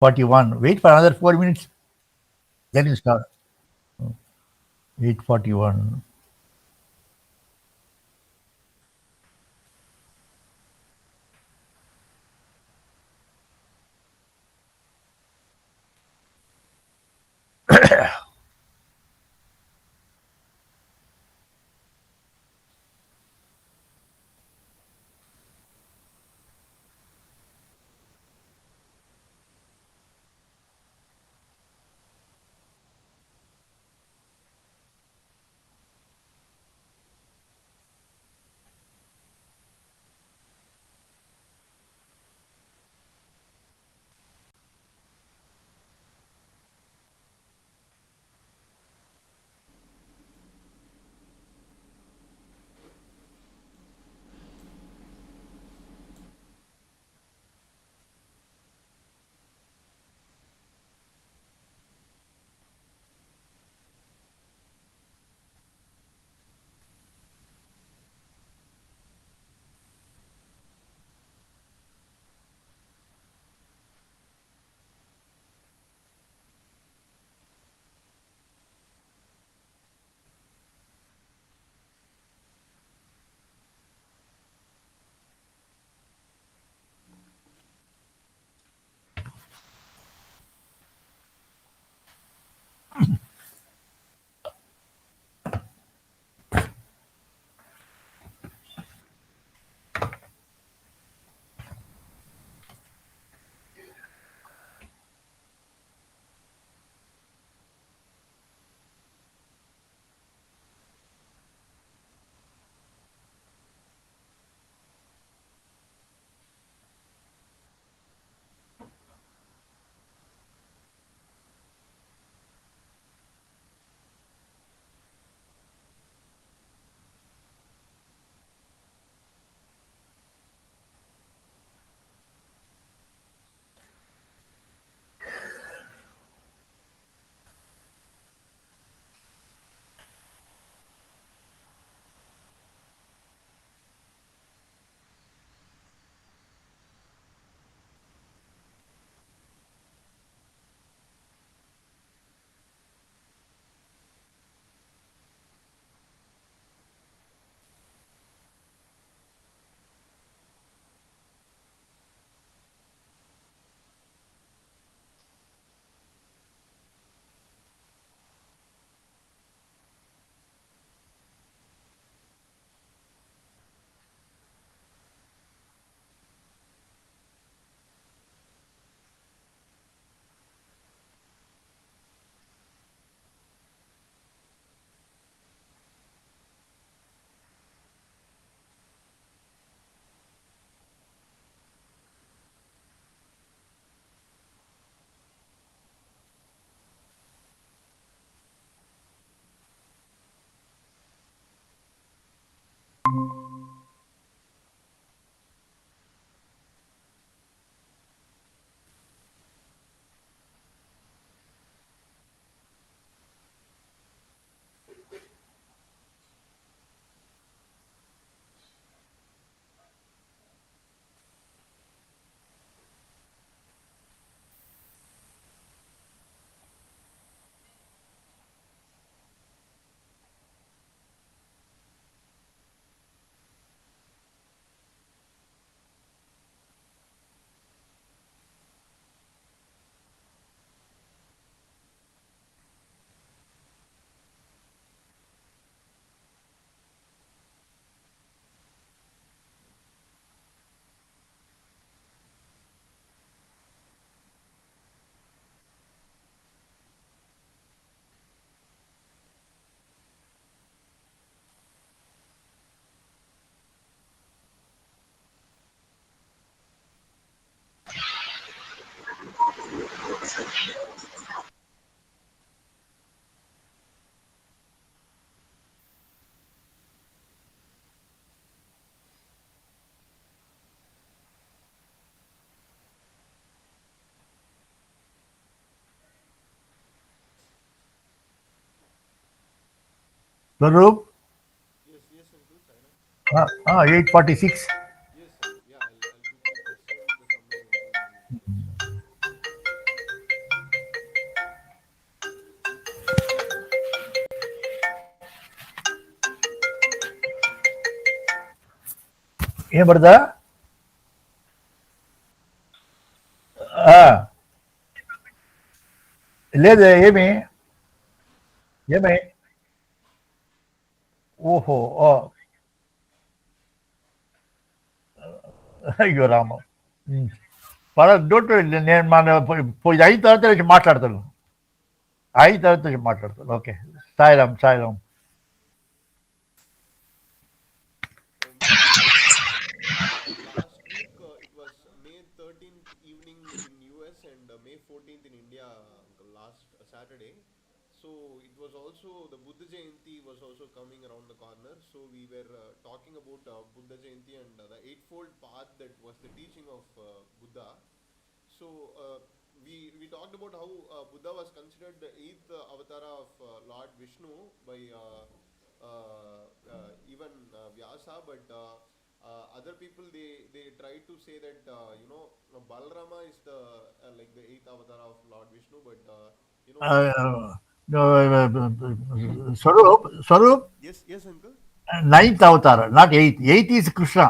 41. Wait for another 4 minutes. Then you start. 8:41. Swaroop? Yes, yes, Uncle Sairaj. 8:46. Yes, sir. Yeah, I'll quickly proceed with the summary only and then we can start. ఏం పడదా లేదు ఏమి ఏమి ఓహో ఓ అయ్యో Rama don't నేను మన పోయి అయిన తర్వాత వచ్చి మాట్లాడతాను అయిన తర్వాత వచ్చి మాట్లాడతాను okay Sairam Sairam Last week it was May 13th evening in US and May 14th in India, last Saturday. So it was also the Buddha Jayanti was also coming around the corner. So we were talking about Buddha Jayanti and the eightfold path that was the teaching of Buddha. So we talked about how Buddha was considered the eighth avatara of Lord Vishnu by even Vyasa, but other people they try to say that Balarama is the like the eighth avatar of Lord Vishnu, but you know Swaroop yes, yes, uncle. Ninth avatar not eighth eighth is Krishna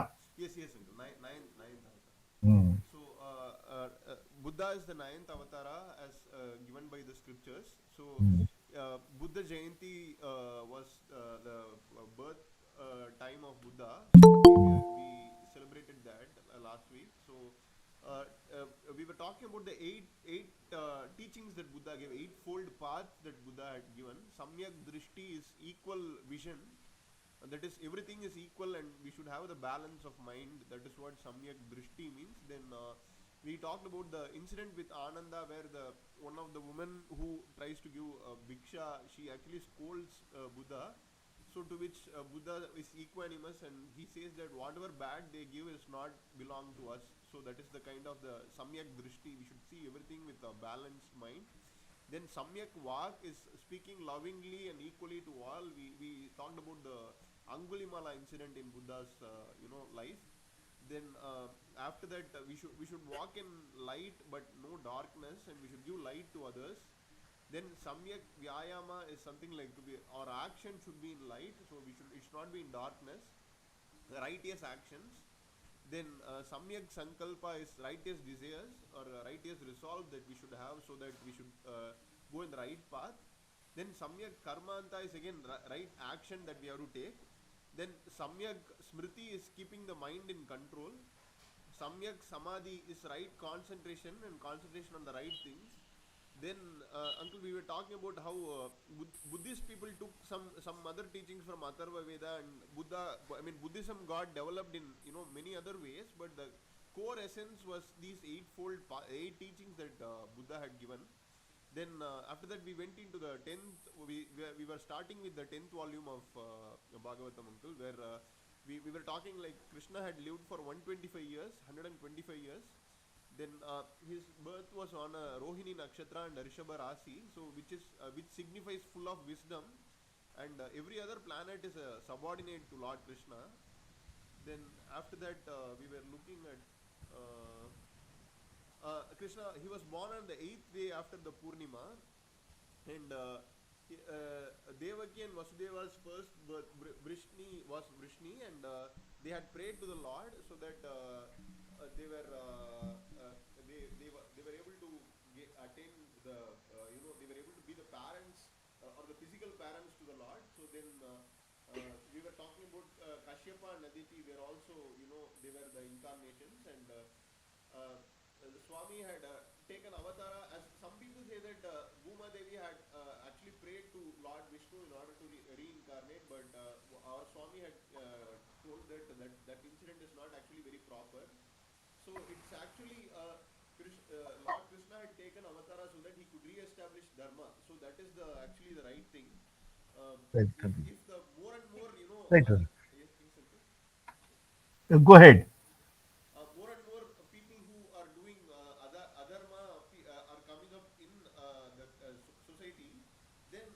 Yes, yes, uncle. Ninth avatar. So Buddha is the ninth avatara as given by the scriptures. So Buddha Jayanti was the birth time of Buddha. So we celebrated that last week. So we were talking about the eight teachings that Buddha gave, eightfold path that Buddha had given. Samyak Drishti is equal vision, that is everything is equal and we should have the balance of mind. That is what Samyak Drishti means. Then we talked about the incident with Ananda where the one of the women who tries to give bhiksha, she actually scolds Buddha. So to which Buddha is equanimous and he says that whatever bad they give is not belong to us. So that is the kind of the Samyak Drishti. We should see everything with a balanced mind. Then Samyak Vak is speaking lovingly and equally to all. We talked about the Angulimala incident in Buddha's life. Then after that we should walk in light but no darkness, and we should give light to others. Then Samyak Vyayama is something like our action should be in light, so it should not be in darkness. The righteous actions. Then Samyak Sankalpa is righteous desires or righteous resolve that we should have so that we should go in the right path. Then Samyak Karmanta is again right action that we have to take. Then Samyak Smriti is keeping the mind in control. Samyak Samadhi is right concentration and concentration on the right things. Then, uncle, we were talking about how Buddhist people took some other teachings from Atharva Veda and Buddha. I mean, Buddhism got developed in many other ways, but the core essence was these eight teachings that Buddha had given. Then after that, we went into the 10th. We were starting with the 10th volume of Bhagavatham, uncle, where we were talking like Krishna had lived for 125 years, 125 years. Then his birth was on a Rohini Nakshatra and Rishabha Rasi, so which signifies full of wisdom, and every other planet is a subordinate to Lord Krishna. Then after that, we were looking at Krishna. He was born on the eighth day after the Purnima, and Devaki and Vasudeva's first birth, Vrishni was Vrishni, and they had prayed to the Lord so that they were they were able to attain they were able to be the parents or the physical parents to the Lord. So then we were talking about Kashyapa and Aditi. They are also they were the incarnations, and the Swami had taken avatara. As some people say that Bhuma Devi had actually prayed to Lord Vishnu in order to reincarnate, but our Swami had told that incident is not actually very proper. So it's actually Lord Krishna had taken avatara so that he could re-establish dharma. So that is actually the right thing. If the more and more right yes, yes, uncle. Go head More and more people who are doing adharma are coming up in the society, then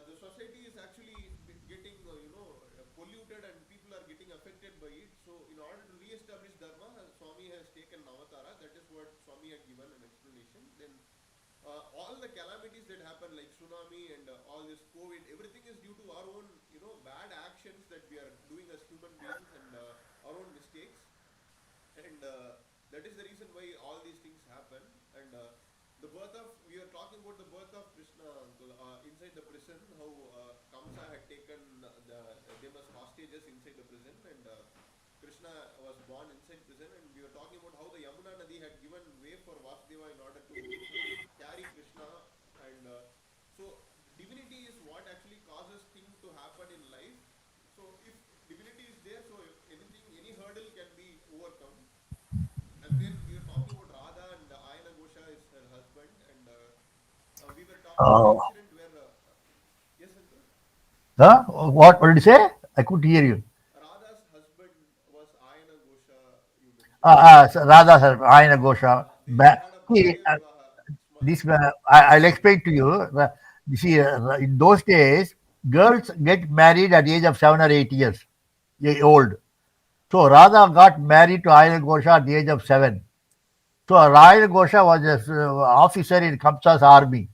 the society is actually getting polluted and people are getting affected by it. So in order to re-establish dharma, Swami has taken avatara. That is what Swami had given an explanation. Then all the calamities that happen like tsunami and all this COVID, everything is due to our own bad actions that we are doing as human beings, and our own and that is the reason why all these things happen. And the birth of we are talking about the birth of Krishna, uncle, inside the prison. How Kamsa had taken them as hostages inside the prison, and Krishna was born inside prison. And we were talking about how the Yamuna Nadi had given way for Vasudeva in order to carry Krishna. And so divinity is what actually causes things to happen in life. So if divinity is there, so anything, any hurdle can be overcome. And then we were talking about Radha, and Ayana Gosha is her husband, and we were talking about the incident where yes, uncle. What did you say? I couldn't hear you. Radha's husband was Ayana Gosha. You mentioned. Radha Ayana Gosha. They had a See, Balya Vivaha. this I'll explain to you. You see, in those days, girls get married at the age of 7 or 8 years old. So Radha got married to Ayana Gosha at the age of 7. So Ayana Gosha was an officer in Kamsa's army.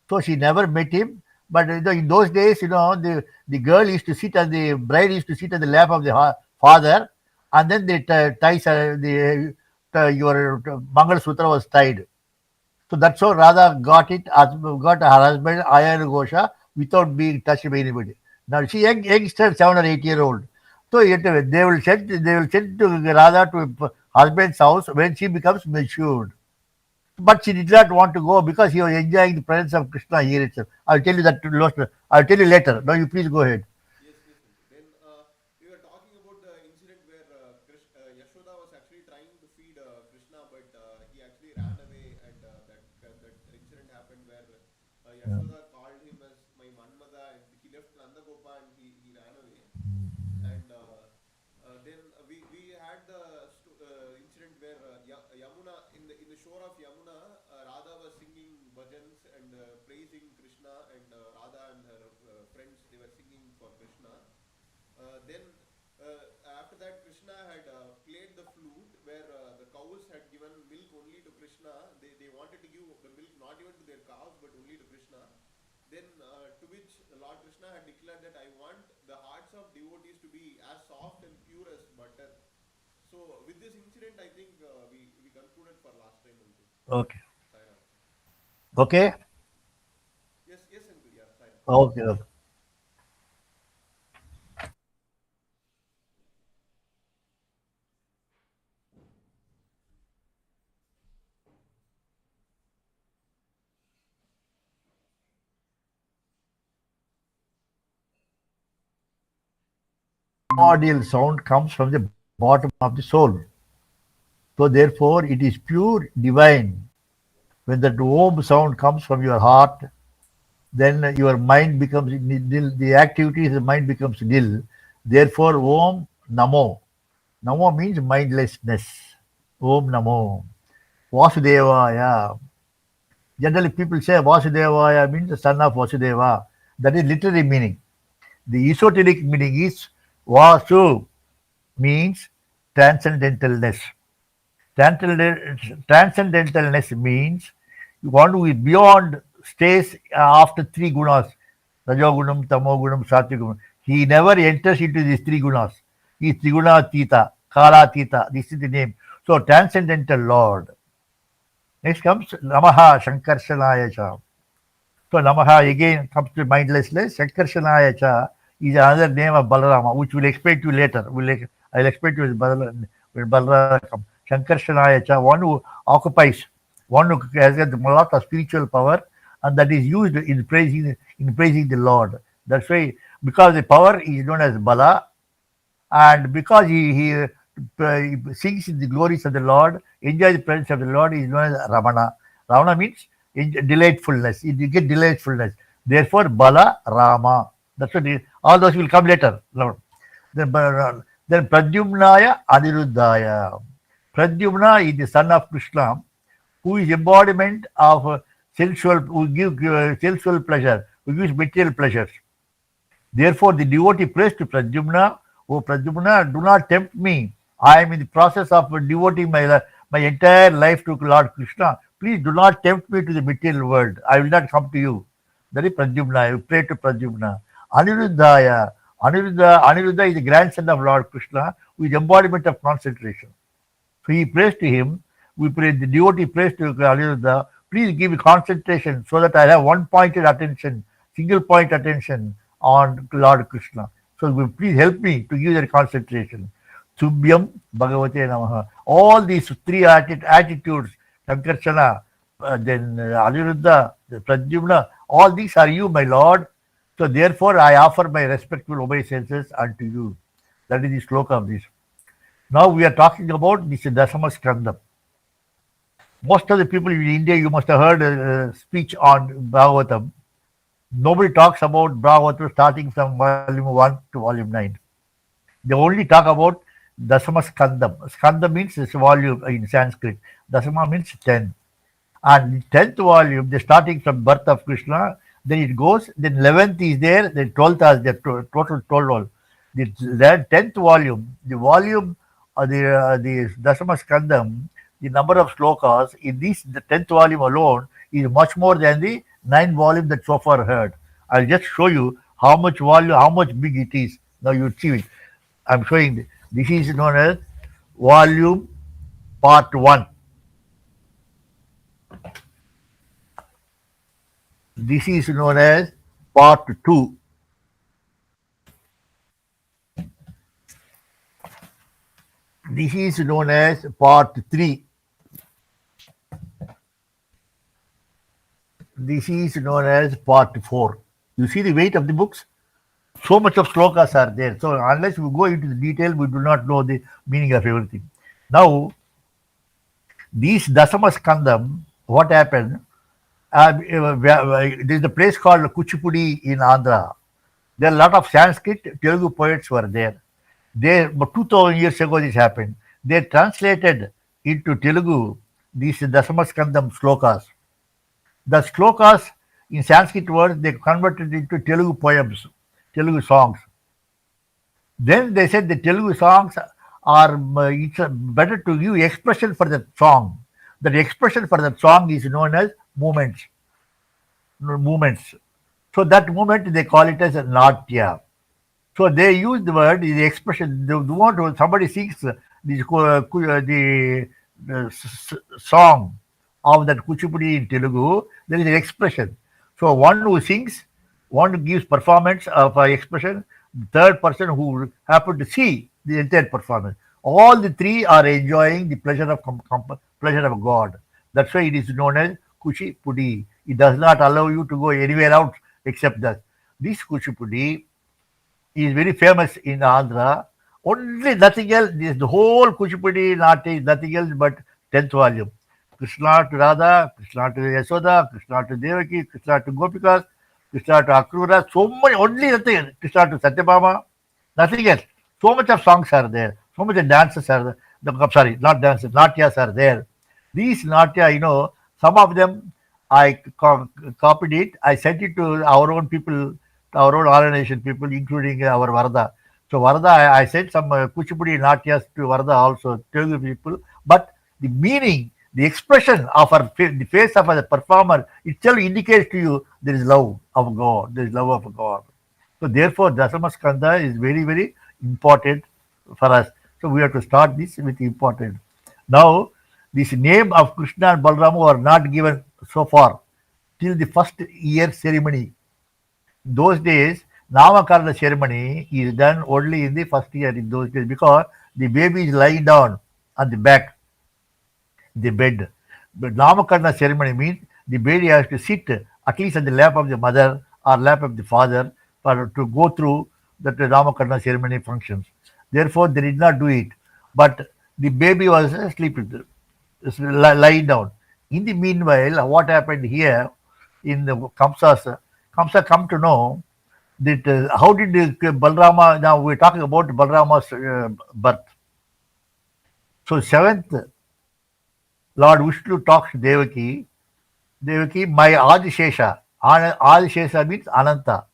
So she never met him. But in those days, the girl used to sit and the bride used to sit on the lap of the father, and then the ties your Mangal Sutra was tied. So that's how Radha got her husband Ayana Gosha without being touched by anybody. Now she youngster, 7 or 8 year old. So they will send to Radha to husband's house when she becomes matured. But she did not want to go because he was enjoying the presence of Krishna here itself. I'll tell you that. I'll tell you later. Now you please go ahead. Yes, yes, uncle. Then we were talking about the incident where Yashoda was actually trying to feed Krishna, but he actually ran away, and that incident happened where Yashoda called him as my Manmada, and he left Nandagopa and he ran away. And then we had the incident where Yamuna in the shore of Yamuna, Radha was singing bhajans and praising Krishna, and Radha and her friends, they were singing for Krishna. Then after that, Krishna had played the flute where the cows had given milk only to Krishna. They wanted to give the milk not even to their cows but only to Krishna. Then to which Lord Krishna had declared that I want the hearts of devotees to be as soft and pure as butter. So with this incident, I think we concluded for last time. Uncle. Okay. Sai Ram. Okay. Yes, yes, uncle. Yeah, Sai Ram. Okay. Primordial sound comes from the bottom of the soul. So therefore, it is pure divine. When that Om sound comes from your heart, then your mind becomes nil. The activities of the mind becomes nil. Therefore, Om Namo. Namo means mindlessness. Om Namo. Vasudevaya. Generally, people say Vasudevaya means the son of Vasudeva. That is literary meaning. The esoteric meaning is Vasu means transcendentalness. Transcendentalness means one who is beyond, stays after three gunas, Rajogunam, Tamogunam, Satyagunam. He never enters into these three gunas. He is Triguna Kala Tita. This is the name. So transcendental Lord. Next comes Namaha Shankarshanaya Cha. So Namaha again comes to mindlessness. Shankarshanaya Cha is another name of Balarama, which we'll explain to you later. I'll explain to you when Balarama comes. Shankarshanaya Cha, one who occupies, one who has got a lot of spiritual power, and that is used in praising the Lord. That's why, because the power is known as Bala, and because he sings in the glories of the Lord, enjoys the presence of the Lord, is known as Ramana. Ramana means delightfulness. You get delightfulness. Therefore, Bala Rama. That's what all those will come later. Then Pradyumnaya Aniruddhaya. Pradyumna is the son of Krishna, who is embodiment of sensual, who gives sensual pleasure, who gives material pleasures. Therefore, the devotee prays to Pradyumna, "O Pradyumna, do not tempt me. I am in the process of devoting my entire life to Lord Krishna. Please do not tempt me to the material world. I will not come to you." That is Pradyumna. I pray to Pradyumna. Aniruddhaya. Aniruddha is the grandson of Lord Krishna, who is embodiment of concentration. So he prays to him. We pray, the devotee prays to Aniruddha, please give me concentration so that I have one pointed attention, single point attention on Lord Krishna. So please help me to give that concentration. Subhyam Bhagavate Namaha. All these three attitudes, Sankarsana, then Aniruddha, Pradyumna, all these are you, my Lord. So therefore I offer my respectful obeisances unto you. That is the sloka of this. Now we are talking about this Dasama Skandam. Most of the people in India, you must have heard a speech on Bhagavatam. Nobody talks about Bhagavatam starting from volume 1 to volume 9. They only talk about Dasama Skandam. Skanda means this volume in Sanskrit. Dasama means 10. And 10th volume, they're starting from birth of Krishna, then it goes, then 11th is there, then 12th is there, total 12. The 10th volume, the volume of the Dasama Skandam, the number of slokas in this, the 10th volume alone, is much more than the 9 volume that so far heard. I'll just show you how much volume, how much big it is. Now you see it. I'm showing this is known as volume part 1. This is known as part 2. This is known as part 3. This is known as part 4. You see the weight of the books? So much of slokas are there. So unless we go into the detail, we do not know the meaning of everything. Now, these Dasama Skandam, what happened? There's a place called Kuchipudi in Andhra. There are a lot of Sanskrit Telugu poets were there. About 2000 years ago this happened. They translated into Telugu these Dasamaskandam slokas. The slokas in Sanskrit words they converted into Telugu poems, Telugu songs. Then they said the Telugu songs are it's better to give expression for that song. The expression for that song is known as movements. So that movement they call it as a natya. So they use the word, the expression. They want to, somebody sings the song of that Kuchipudi in Telugu. There is an expression. So one who sings, one who gives performance of expression, the third person who happened to see the entire performance. All the three are enjoying the pleasure of pleasure of God. That's why it is known as Kuchipudi. It does not allow you to go anywhere else except that. This Kuchipudi is very famous in Andhra. Only nothing else. This the whole Kuchipudi Natya is nothing else but 10th volume. Krishna to Radha, Krishna to Yasoda, Krishna to Devaki, Krishna to Gopikas, Krishna to Akrura. So much, only nothing. Krishna to Satyabhama, nothing else. So much of songs are there. So much of dances are there. Sorry, not dances, Natyas are there. These Natya, some of them I copied it. I sent it to our own people, our own organization people, including our Varda. So Varda, I sent some Kuchipudi Natyas to Varda also, Telugu people. But the meaning, the expression of the face of the performer itself indicates to you there is love of God. There is love of God. So therefore, Dasamaskanda is very, very important for us. So we have to start this with important. Now, this name of Krishna and Balrama were not given so far till the first year ceremony. Those days, Namakarna ceremony is done only in the first year in those days because the baby is lying down on the back, the bed. But Namakarna ceremony means the baby has to sit at least on the lap of the mother or lap of the father to go through that Namakarna ceremony functions. Therefore, they did not do it. But the baby was sleeping, lying down. In the meanwhile, what happened here in the Kamsa come to know that how did Balrama, now we're talking about Balrama's birth. So 7th, Lord Vishnu talks to Devaki, my Adishesha. Adishesha means Ananta.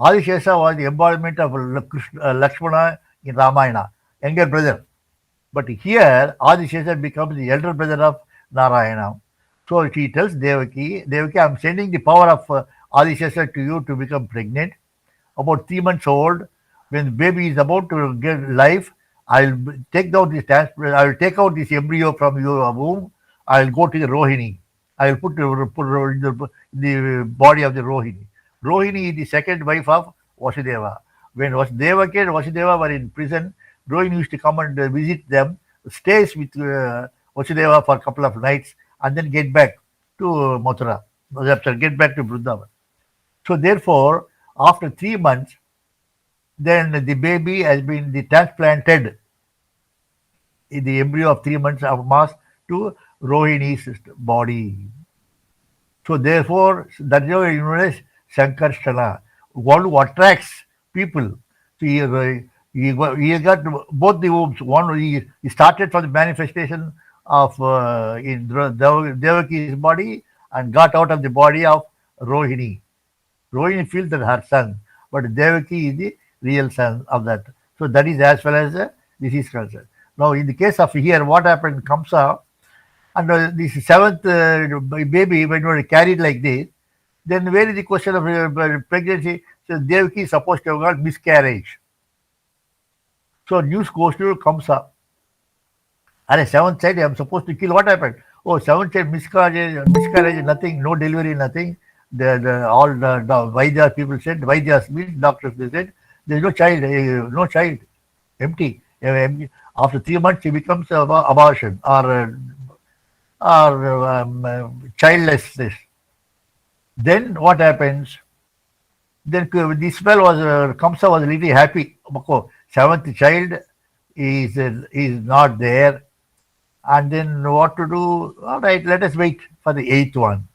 Adishesha was the embodiment of Lakshmana in Ramayana, younger brother. But here, Adishesha becomes the elder brother of Narayana. So he tells Devaki, I'm sending the power of Adishesha to you to become pregnant. About 3 months old, when the baby is about to get life, take down this transplant. I will take out this embryo from your womb. I will go to the Rohini. I will put in the body of the Rohini. Rohini is the second wife of Vasudeva. When Devaki and Vasudeva were in prison, Rohini used to come and visit them, stays with Vasudeva for a couple of nights, and then get back to Mathura. Get back to Vrindavan. So therefore, after 3 months, then the baby has been transplanted in the embryo of 3 months of mass to Rohini's body. So therefore, that is why known as Sankarshana, one who attracts people. So he got both the wombs. One he started from the manifestation of in Devaki's body and got out of the body of Rohini. Rohini feels that her son, but Devaki is the real son of that. So that is as well as this is concerned. Now, in the case of here, what happened? Kamsa and this seventh baby, when you are carried like this, then where is the question of pregnancy? So Devaki is supposed to have got miscarriage. So news goes to Kamsa. And a seventh child, I am supposed to kill. What happened? Oh, seventh child miscarriage, nothing, no delivery, nothing. All the Vaidyas people said, Vaidyas means doctors, they said, there is no child, no child, empty. After 3 months, he becomes abortion or childlessness. Then what happens? Then this spell was Kamsa was really happy. Seventh child is not there, and then what to do? All right, let us wait for the eighth one.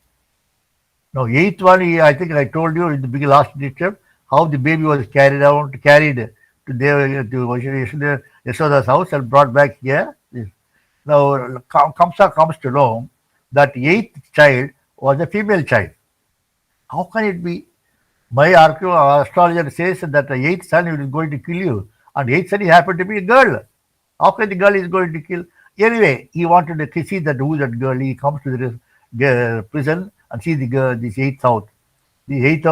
Now, eighth one, I think I told you in the last lecture how the baby was carried to Yashoda's house and brought back here. Now, Kamsa comes to know that eighth child was a female child. How can it be? My astrologer says that the eighth son is going to kill you, and eighth son happened to be a girl. How can the girl is going to kill? Anyway, he wanted to see that who that girl. He comes to the prison and see the girl, this eighth house. The eighth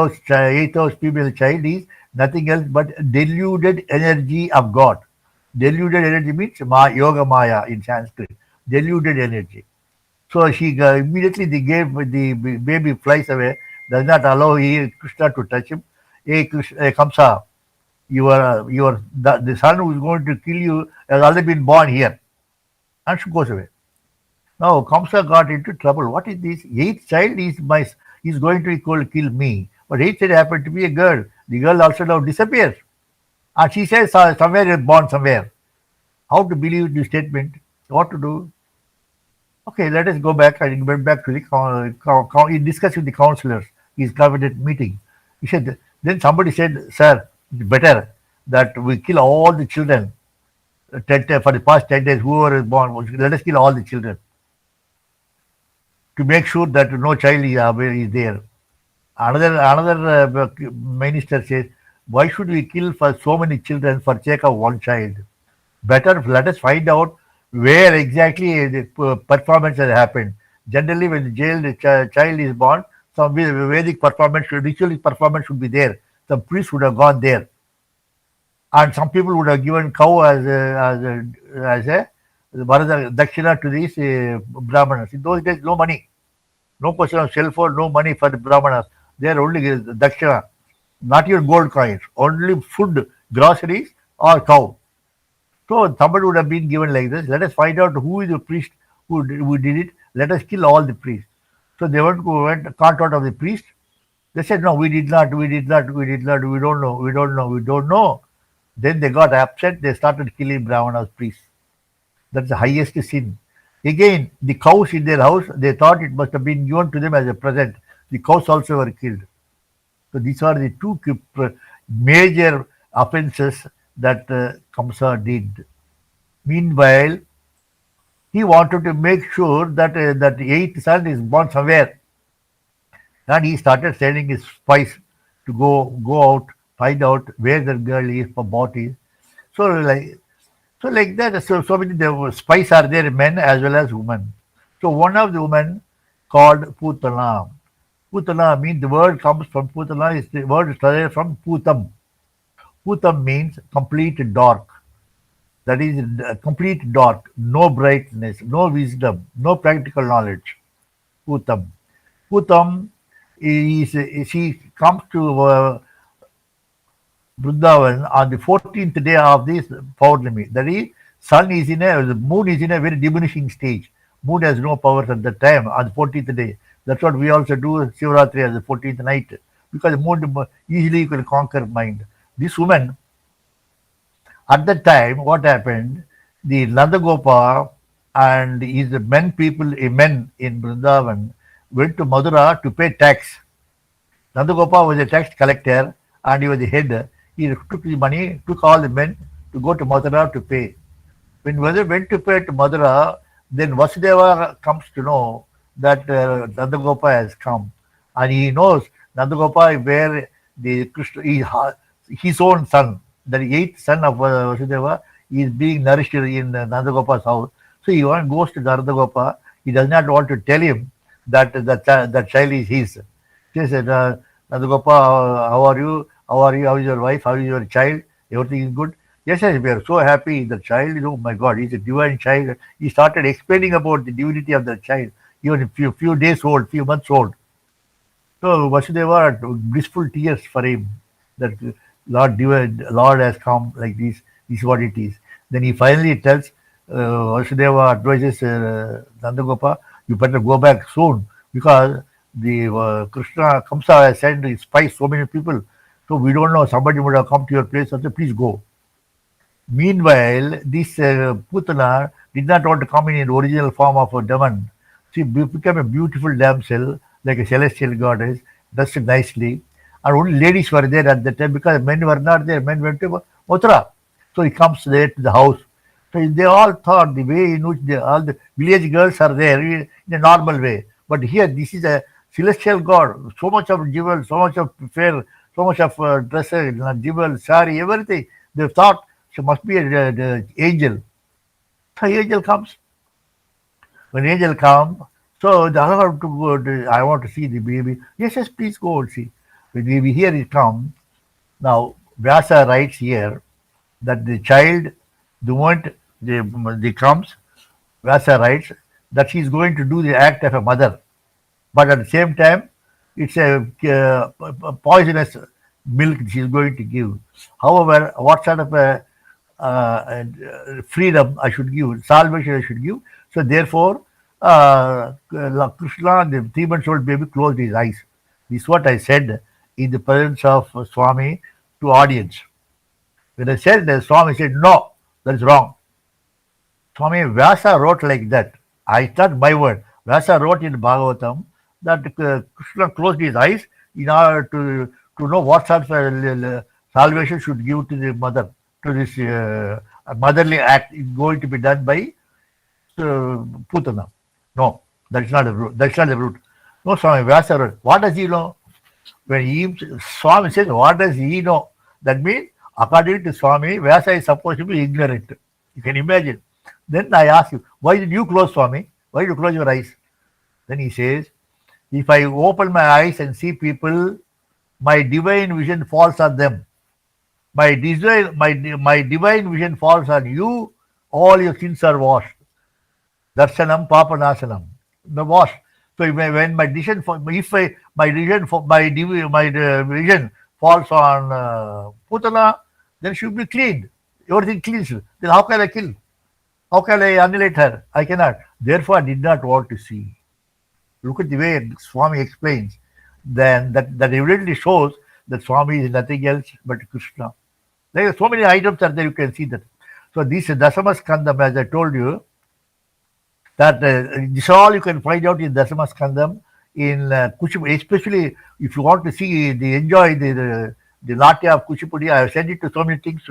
house female child is nothing else but deluded energy of God. Deluded energy means yoga maya in Sanskrit. Deluded energy. So she immediately they gave the baby flies away, does not allow Krishna to touch him. Hey Krishna, Kamsa, the son who is going to kill you has already been born here. And she goes away. Now Kamsa got into trouble. What is this? Eighth child is going to kill me. But eighth child happened to be a girl. The girl also now disappears. And she says somewhere is born somewhere. How to believe this statement? What to do? Okay, let us go back. I went back to the he discussed with the counselors, his cabinet meeting. He said, then somebody said, sir, it's better that we kill all the children for the past 10 days, whoever is born, let us kill all the children to make sure that no child is there. Another minister says, why should we kill for so many children for sake of one child? Better let us find out where exactly the performance has happened. Generally, when the child is born, some Vedic performance, ritualistic performance should be there. Some priest would have gone there, and some people would have given cow as a dakshina to these brahmanas. In those days, no money, no question of cell phone, no money for the brahmanas. They are only dakshina, not even gold coins, only food, groceries, or cow. So somebody would have been given like this. Let us find out who is the priest who did it. Let us kill all the priests. So they went caught out of the priest. They said, no, we did not, we don't know. Then they got upset. They started killing Brahmanas priests. That's the highest sin. Again, the cows in their house, they thought it must have been given to them as a present. The cows also were killed. So these are the two major offenses that Kamsa did. Meanwhile, he wanted to make sure that that the eighth son is born somewhere, and he started sending his spies to go out, find out where the girl is, what is. So like that. So many spies are there, men as well as women. So one of the women called Putana. Putana means the word comes from Putana is the word is translated from Putam. Putam means complete dark. That is complete dark, no brightness, no wisdom, no practical knowledge. Putam. Putam she comes to Vrindavan on the 14th day of this Paurnami. That is, the moon is in a very diminishing stage. Moon has no powers at that time on the 14th day. That's what we also do Shivaratri as the 14th night. Because the moon easily you can conquer mind. This woman, at that time, what happened? The Nandagopa and his men in Vrindavan went to Madura to pay tax. Nandagopa was a tax collector and he was the head. He took the money, took all the men to go to Mathura to pay. When Vasudev went to pay to Mathura, then Vasudeva comes to know that Nandagopa has come. And he knows Nandagopa where the Krishna, his own son, the eighth son of Vasudeva, is being nourished in Nandagopa's house. So he goes to Nandagopa. He does not want to tell him that that child is his. He said, Nandagopa, how are you? How are you? How is your wife? How is your child? Everything is good. Yes, yes, we are so happy. The child, oh my God, he's a divine child. He started explaining about the divinity of the child, even a few days old, few months old. So Vasudeva had blissful tears for him that Lord has come like this. This is what it is. Then he finally tells Vasudeva advises Nandagopa, you better go back soon because the Krishna Kamsa has sent his spies so many people. So we don't know, somebody would have come to your place and said, please go. Meanwhile, this Putana did not want to come in the original form of a demon. She became a beautiful damsel, like a celestial goddess, dressed nicely. And only ladies were there at that time because men were not there. Men went to Mathura. So he comes there to the house. So they all thought the way in which all the village girls are there in a normal way. But here, this is a celestial god. So much of jewels, so much of fair, so much of dresses, jewels, sari, everything. They thought she must be an angel. So angel comes. When angel comes, so the other one to go, I want to see the baby. Yes, yes, please go and see. When the baby here it comes, now Vyasa writes here that the child, the moment the comes, Vyasa writes that she is going to do the act of a mother. But at the same time, it's a poisonous milk she is going to give. However, what sort of a freedom I should give, salvation I should give. So therefore, Krishna, the 3 months old baby, closed his eyes. This is what I said in the presence of Swami to audience. When I said that, Swami said, no, that is wrong. Swami Vyasa wrote like that. I thought my word. Vyasa wrote in Bhagavatham that Krishna closed his eyes in order to know what sort of salvation should give to the mother, to this motherly act is going to be done by Putana. No, that's not the root. That's not the root. No, Swami Vyasa wrote. What does he know? When Swami says, what does he know? That means, according to Swami, Vyasa is supposed to be ignorant. You can imagine. Then I ask you, why did you close, Swami? Why did you close your eyes? Then he says, if I open my eyes and see people, my divine vision falls on them. My divine vision falls on you, all your sins are washed. Darshanam papanasanam. The wash. So when my vision, my vision falls on Putana, then she will be cleaned. Everything cleansed. Then how can I kill? How can I annihilate her? I cannot. Therefore, I did not want to see. Look at the way Swami explains. Then that evidently shows that Swami is nothing else but Krishna. There are so many items are there, you can see that. So this Dasama Skandam, as I told you, that this all you can find out in Dasama Skandam in Kuchipudi, especially if you want to see enjoy the Natya of Kuchipudi. I have sent it to so many things,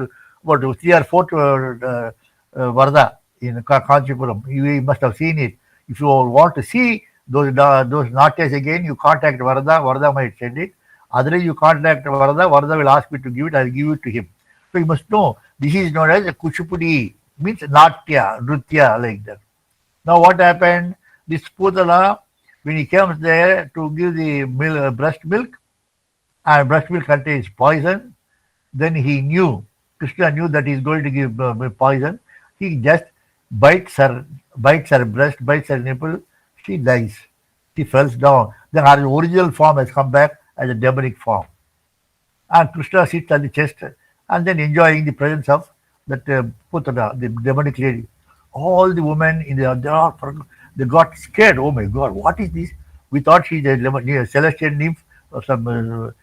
about 3 or 4 Varda in Kanchipuram. You must have seen it. If you want to see those Natyas again, you contact Varda. Varda might send it. Otherwise, you contact Varda. Varda will ask me to give it. I will give it to him. So you must know this is known as a Kuchipudi, means Natya, Nritya, like that. Now what happened? This Putana, when he comes there to give the breast milk, and breast milk contains poison, then he knew, Krishna knew that he is going to give poison. He just bites her breast, bites her nipple. She dies. She falls down. Then her original form has come back as a demonic form. And Krishna sits on the chest and then enjoying the presence of that Putana, the demonic lady. All the women in the they got scared. Oh my God, what is this? We thought she's a celestial nymph or some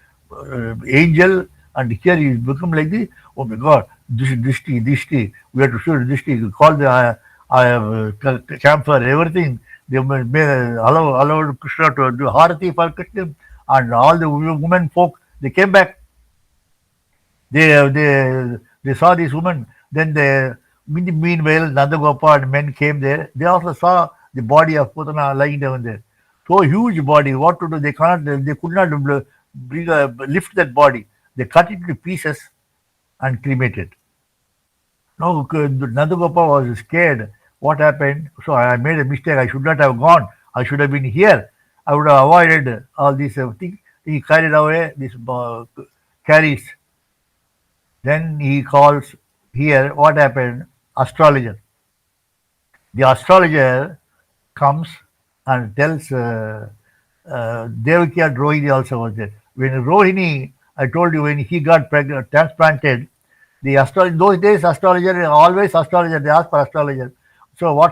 angel, and here he become like this. Oh my God, this. We have to shoot this. Call the camphor, everything. They may allow Krishna to do Harati for Krishna, and all the women folk they came back. They saw this woman. Then meanwhile, Nandagopal and men came there. They also saw the body of Putana lying down there. So huge body. What to do? They cannot. They could not lift that body. They cut it to pieces and cremated. Now Nandagopal was scared. What happened? So I made a mistake. I should not have gone. I should have been here. I would have avoided all these things. He carried away this carries. Then he calls here. What happened? Astrologer. The astrologer comes and tells Devaki and Rohini also was there. When Rohini, I told you when he got pregnant, transplanted, the astrologer, those days astrologer, always astrologer, they ask for astrologer. So what